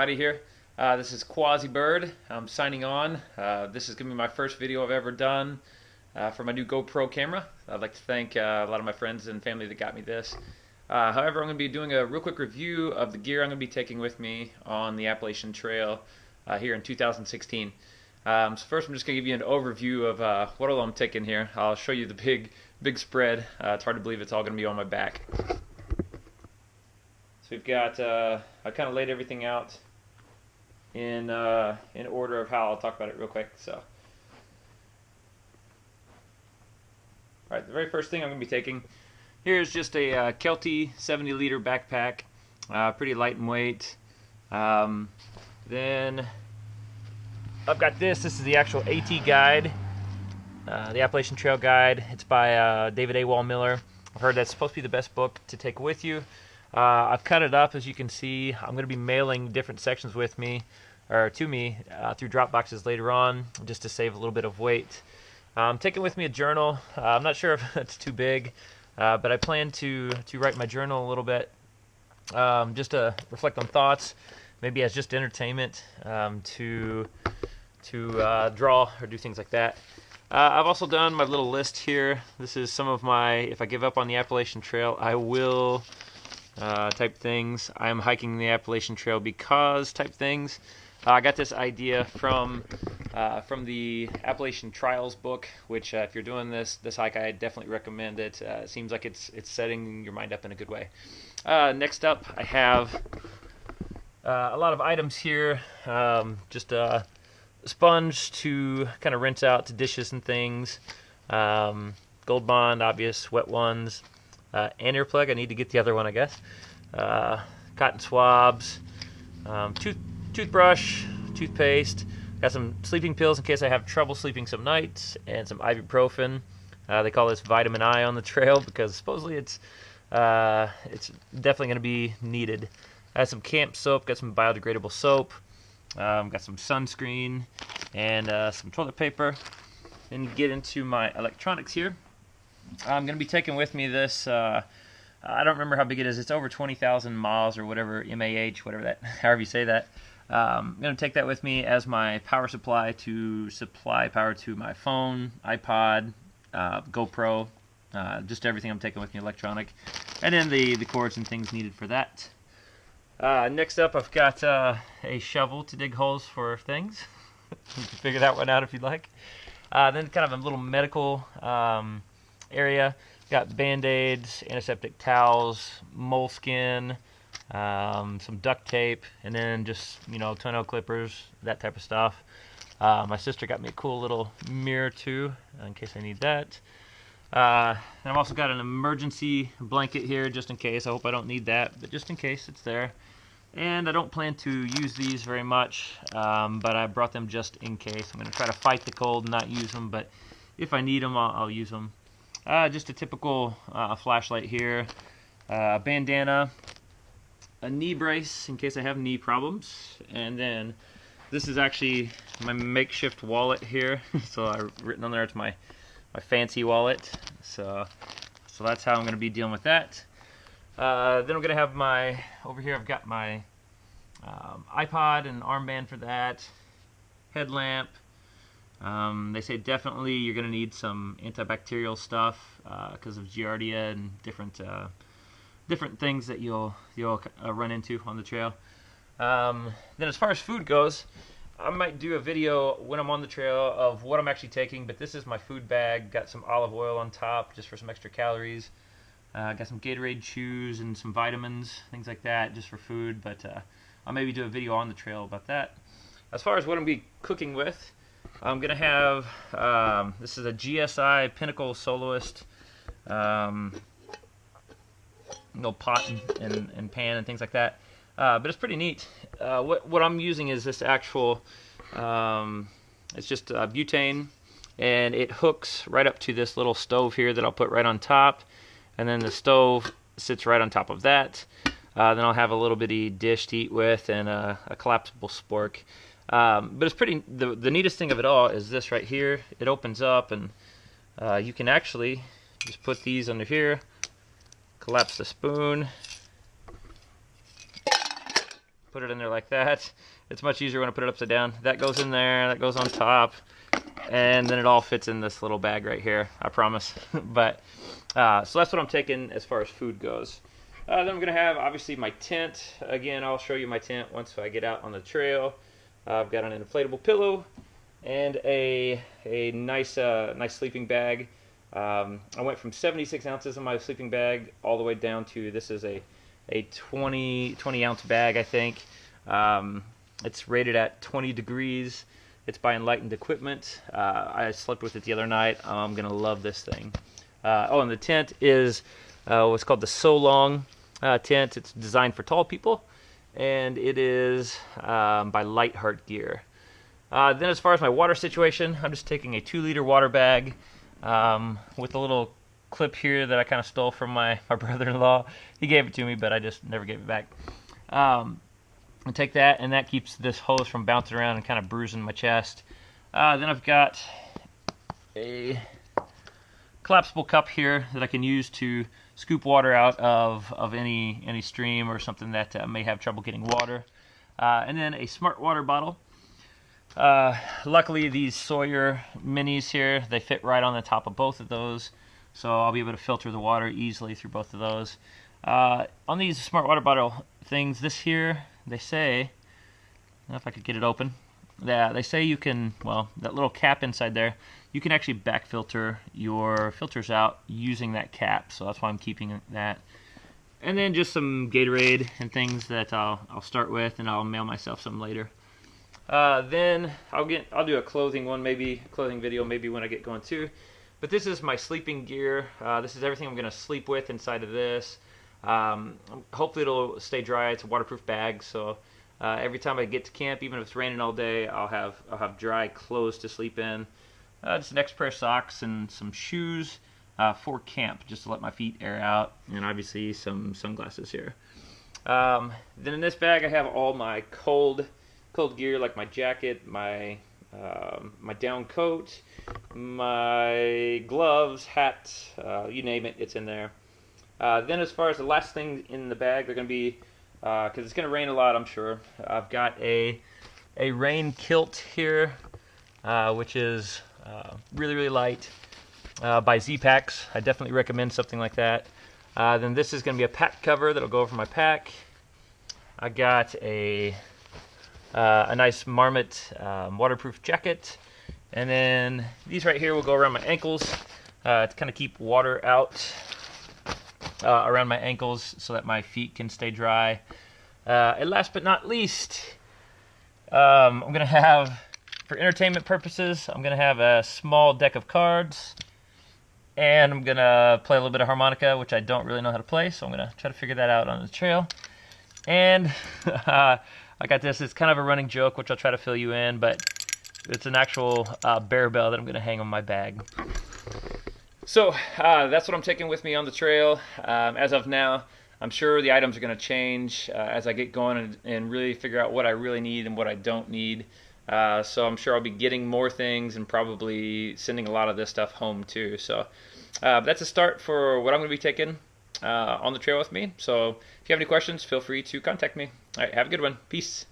Buddy here. This is Quasi Bird. I'm signing on. This is going to be my first video I've ever done for my new GoPro camera. I'd like to thank a lot of my friends and family that got me this. However, I'm going to be doing a real quick review of the gear I'm going to be taking with me on the Appalachian Trail here in 2016. So first I'm just going to give you an overview of what all I'm taking here. I'll show you the big spread. It's hard to believe it's all going to be on my back. So we've got, I kind of laid everything out in order of how I'll talk about it real quick. So, alright, the very first thing I'm going to be taking here is just a Kelty 70-liter backpack, pretty light in weight. Then I've got this is the actual AT guide, the Appalachian Trail guide. It's by David A. Wall Miller. I've heard that's supposed to be the best book to take with you. I've cut it up, as you can see. I'm going to be mailing different sections with me, or to me, through drop boxes later on, just to save a little bit of weight. I'm taking with me a journal. I'm not sure if it's too big, but I plan to write my journal a little bit, just to reflect on thoughts, maybe as just entertainment, to draw or do things like that. I've also done my little list here. This is some of my, if I give up on the Appalachian Trail, I will type things. I'm hiking the Appalachian Trail because type things. I got this idea from the Appalachian Trials book, which if you're doing this hike, I definitely recommend it. It seems like it's setting your mind up in a good way. Next up, I have a lot of items here. Just a sponge to kind of rinse out the dishes and things. Gold Bond, obvious, wet ones. An earplug. I need to get the other one, I guess. Cotton swabs, toothbrush, toothpaste. Got some sleeping pills in case I have trouble sleeping some nights, and some ibuprofen. They call this vitamin I on the trail because supposedly it's definitely going to be needed. I have some camp soap. Got some biodegradable soap. Got some sunscreen and some toilet paper. Then get into my electronics here. I'm going to be taking with me this, I don't remember how big it is, it's over 20,000 miles or whatever, MAH, whatever that, however you say that. I'm going to take that with me as my power supply to supply power to my phone, iPod, GoPro, just everything I'm taking with me electronic, and then the cords and things needed for that. Next up, I've got a shovel to dig holes for things. You can figure that one out if you'd like. Then kind of a little medical area. Got Band-Aids, antiseptic towels, moleskin, some duct tape, and then just, toenail clippers, that type of stuff. My sister got me a cool little mirror too, in case I need that. And I've also got an emergency blanket here, just in case. I hope I don't need that, but just in case, it's there. And I don't plan to use these very much, but I brought them just in case. I'm going to try to fight the cold and not use them, but if I need them, I'll use them. Just a typical flashlight here, bandana, a knee brace in case I have knee problems, and then this is actually my makeshift wallet here. So I've written on there it's my fancy wallet. So that's how I'm going to be dealing with that. Then I'm going to have over here I've got my iPod and armband for that, headlamp. They say definitely you're going to need some antibacterial stuff because of Giardia and different things that you'll run into on the trail. Then as far as food goes, I might do a video when I'm on the trail of what I'm actually taking, but this is my food bag. Got some olive oil on top just for some extra calories. Got some Gatorade chews and some vitamins, things like that, just for food, but I'll maybe do a video on the trail about that. As far as what I'm going to be cooking with, I'm going to have, this is a GSI Pinnacle Soloist, pot and pan and things like that. But it's pretty neat. What I'm using is this actual, it's just butane, and it hooks right up to this little stove here that I'll put right on top, and then the stove sits right on top of that. Then I'll have a little bitty dish to eat with and a collapsible spork. But it's pretty, the neatest thing of it all is this right here. It opens up, and you can actually just put these under here, collapse the spoon, put it in there like that. It's much easier when I put it upside down. That goes in there, that goes on top, and then it all fits in this little bag right here, I promise. But so that's what I'm taking as far as food goes. Then I'm gonna have obviously my tent. Again, I'll show you my tent once I get out on the trail. I've got an inflatable pillow and a nice sleeping bag. I went from 76 ounces in my sleeping bag all the way down to, this is a 20 ounce bag, I think. It's rated at 20 degrees. It's by Enlightened Equipment. I slept with it the other night. I'm gonna love this thing. Oh, and the tent is what's called the So Long tent. It's designed for tall people, and it is by Lightheart Gear. Then as far as my water situation, I'm just taking a 2-liter water bag with a little clip here that I kind of stole from my brother-in-law. He gave it to me, but I just never gave it back. I take that, and that keeps this hose from bouncing around and kind of bruising my chest. Then I've got a collapsible cup here that I can use to scoop water out of any stream or something that may have trouble getting water. And then a smart water bottle. Luckily, these Sawyer minis here, they fit right on the top of both of those, so I'll be able to filter the water easily through both of those. On these smart water bottle things, this here, they say, I don't know if I could get it open. Yeah, they say you can, well, that little cap inside there, you can actually back filter your filters out using that cap, so that's why I'm keeping that. And then just some Gatorade and things that I'll start with, and I'll mail myself some later. Then I'll do a clothing video maybe when I get going too. But this is my sleeping gear. This is everything I'm gonna sleep with inside of this. Hopefully it'll stay dry. It's a waterproof bag, so every time I get to camp, even if it's raining all day, I'll have dry clothes to sleep in. Just an extra pair of socks and some shoes for camp, just to let my feet air out, and obviously some sunglasses here. Then in this bag I have all my cold gear, like my jacket, my down coat, my gloves, hat, you name it, it's in there. Then as far as the last thing in the bag, they're going to be, because it's going to rain a lot, I'm sure, I've got a rain kilt here, which is really light, by Z-Packs. I definitely recommend something like that. Then this is going to be a pack cover that'll go over my pack. I got a nice Marmot waterproof jacket, and then these right here will go around my ankles to kind of keep water out around my ankles so that my feet can stay dry. And last but not least, I'm going to have, for entertainment purposes, I'm going to have a small deck of cards, and I'm going to play a little bit of harmonica, which I don't really know how to play, so I'm going to try to figure that out on the trail. And I got this. It's kind of a running joke, which I'll try to fill you in, but it's an actual bear bell that I'm going to hang on my bag. So that's what I'm taking with me on the trail. As of now, I'm sure the items are going to change as I get going and really figure out what I really need and what I don't need. So I'm sure I'll be getting more things and probably sending a lot of this stuff home too. So that's a start for what I'm going to be taking on the trail with me. So if you have any questions, feel free to contact me. All right, have a good one. Peace.